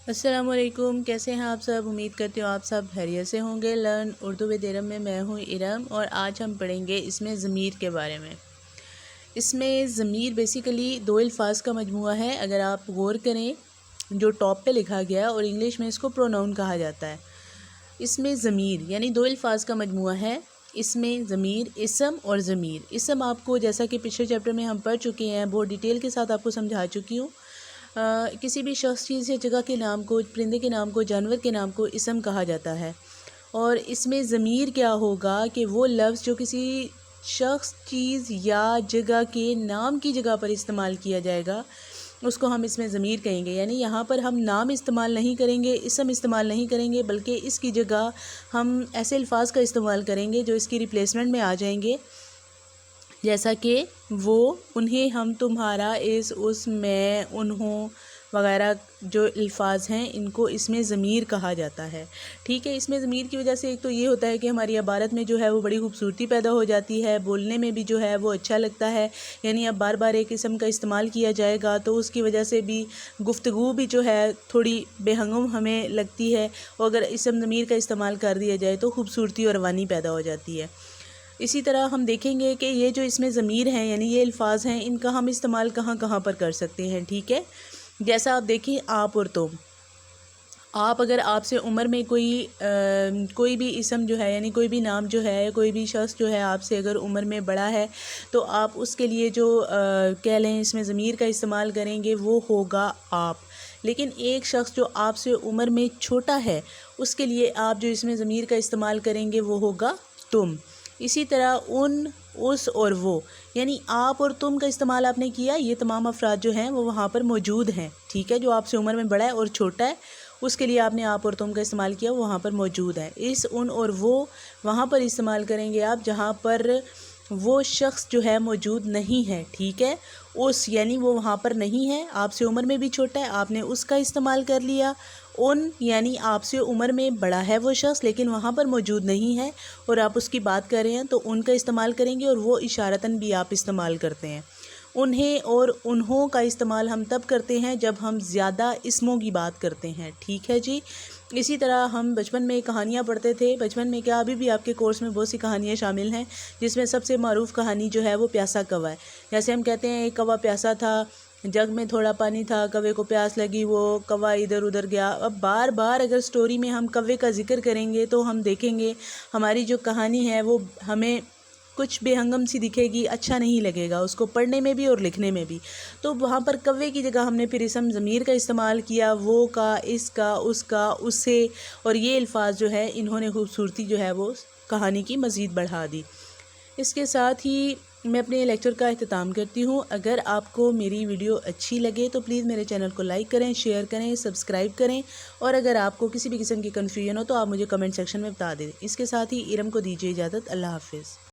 السلام علیکم، کیسے ہیں آپ سب؟ امید کرتی ہوں آپ سب خیریت سے ہوں گے۔ لرن اردو ود ارم میں میں ہوں ارم، اور آج ہم پڑھیں گے اس میں ضمیر کے بارے میں۔ اس میں ضمیر بیسیکلی دو الفاظ کا مجموعہ ہے، اگر آپ غور کریں جو ٹاپ پہ لکھا گیا ہے، اور انگلش میں اس کو پروناؤن کہا جاتا ہے۔ اس میں ضمیر یعنی دو الفاظ کا مجموعہ ہے۔ اس میں ضمیر اسم اور ضمیر، اسم آپ کو جیسا کہ پچھلے چیپٹر میں ہم پڑھ چکے ہیں، بہت ڈیٹیل کے ساتھ آپ کو سمجھا چکی ہوں۔ کسی بھی شخص، چیز یا جگہ کے نام کو، پرندے کے نام کو، جانور کے نام کو اسم کہا جاتا ہے۔ اور اس میں ضمیر کیا ہوگا کہ وہ لفظ جو کسی شخص، چیز یا جگہ کے نام کی جگہ پر استعمال کیا جائے گا، اس کو ہم اس میں ضمیر کہیں گے۔ یعنی یہاں پر ہم نام استعمال نہیں کریں گے، اسم استعمال نہیں کریں گے، بلکہ اس کی جگہ ہم ایسے الفاظ کا استعمال کریں گے جو اس کی ریپلیسمنٹ میں آ جائیں گے، جیسا کہ وہ، انہیں، ہم، تمہارا، اس میں، انہوں وغیرہ جو الفاظ ہیں، ان کو اس میں ضمیر کہا جاتا ہے۔ ٹھیک ہے، اس میں ضمیر کی وجہ سے ایک تو یہ ہوتا ہے کہ ہماری عبارت میں جو ہے وہ بڑی خوبصورتی پیدا ہو جاتی ہے، بولنے میں بھی جو ہے وہ اچھا لگتا ہے۔ یعنی اب بار بار ایک اسم کا استعمال کیا جائے گا تو اس کی وجہ سے بھی گفتگو بھی جو ہے تھوڑی بے ہنگم ہمیں لگتی ہے، اور اگر اسم ضمیر کا استعمال کر دیا جائے تو خوبصورتی اور روانی پیدا ہو جاتی ہے۔ اسی طرح ہم دیکھیں گے کہ یہ جو اس میں ضمیر ہیں، یعنی یہ الفاظ ہیں، ان کا ہم استعمال کہاں کہاں پر کر سکتے ہیں۔ ٹھیک ہے، جیسا آپ دیکھیں، آپ اور تم۔ آپ، اگر آپ سے عمر میں کوئی بھی اسم جو ہے، یعنی کوئی بھی نام جو ہے، کوئی بھی شخص جو ہے آپ سے اگر عمر میں بڑا ہے، تو آپ اس کے لیے جو کہہ لیں اس میں ضمیر کا استعمال کریں گے، وہ ہوگا آپ۔ لیکن ایک شخص جو آپ سے عمر میں چھوٹا ہے، اس کے لیے آپ جو اس میں ضمیر کا استعمال کریں گے وہ ہوگا تم۔ اسی طرح ان، اس اور وہ، یعنی آپ اور تم کا استعمال آپ نے کیا، یہ تمام افراد جو ہیں وہ وہاں پر موجود ہیں۔ ٹھیک ہے، جو آپ سے عمر میں بڑا ہے اور چھوٹا ہے، اس کے لیے آپ نے آپ اور تم کا استعمال کیا، وہ وہاں پر موجود ہے۔ اس، ان اور وہ وہاں پر استعمال کریں گے آپ جہاں پر وہ شخص جو ہے موجود نہیں ہے۔ ٹھیک ہے، اس یعنی وہ وہاں پر نہیں ہے، آپ سے عمر میں بھی چھوٹا ہے، آپ نے اس کا استعمال کر لیا۔ ان یعنی آپ سے عمر میں بڑا ہے وہ شخص لیکن وہاں پر موجود نہیں ہے اور آپ اس کی بات کر رہے ہیں، تو ان کا استعمال کریں گے، اور وہ اشارتاً بھی آپ استعمال کرتے ہیں۔ انہیں اور انہوں کا استعمال ہم تب کرتے ہیں جب ہم زیادہ اسموں کی بات کرتے ہیں۔ ٹھیک ہے جی۔ اسی طرح ہم بچپن میں کہانیاں پڑھتے تھے، بچپن میں کیا، ابھی بھی آپ کے کورس میں بہت سی کہانیاں شامل ہیں، جس میں سب سے معروف کہانی جو ہے وہ پیاسا کوا ہے۔ جیسے ہم کہتے ہیں ایک کوا پیاسا تھا، جگ میں تھوڑا پانی تھا، کوے کو پیاس لگی، وہ کوا ادھر ادھر گیا۔ اب بار بار اگر سٹوری میں ہم کوے کا ذکر کریں گے تو ہم دیکھیں گے ہماری جو کہانی ہے وہ ہمیں کچھ بے ہنگم سی دکھے گی، اچھا نہیں لگے گا اس کو پڑھنے میں بھی اور لکھنے میں بھی۔ تو وہاں پر کوے کی جگہ ہم نے پھر اسم ضمیر کا استعمال کیا، وہ کا، اس کا، اس کا، اسے، اور یہ الفاظ جو ہے انہوں نے خوبصورتی جو ہے وہ کہانی کی مزید بڑھا دی۔ اس کے ساتھ ہی میں اپنے لیکچر کا اختتام کرتی ہوں۔ اگر آپ کو میری ویڈیو اچھی لگے تو پلیز میرے چینل کو لائک کریں، شیئر کریں، سبسکرائب کریں، اور اگر آپ کو کسی بھی قسم کی کنفیوژن ہو تو آپ مجھے کمنٹ سیکشن میں بتا دیں۔ اس کے ساتھ ہی ارم کو دیجیے اجازت۔ اللہ حافظ۔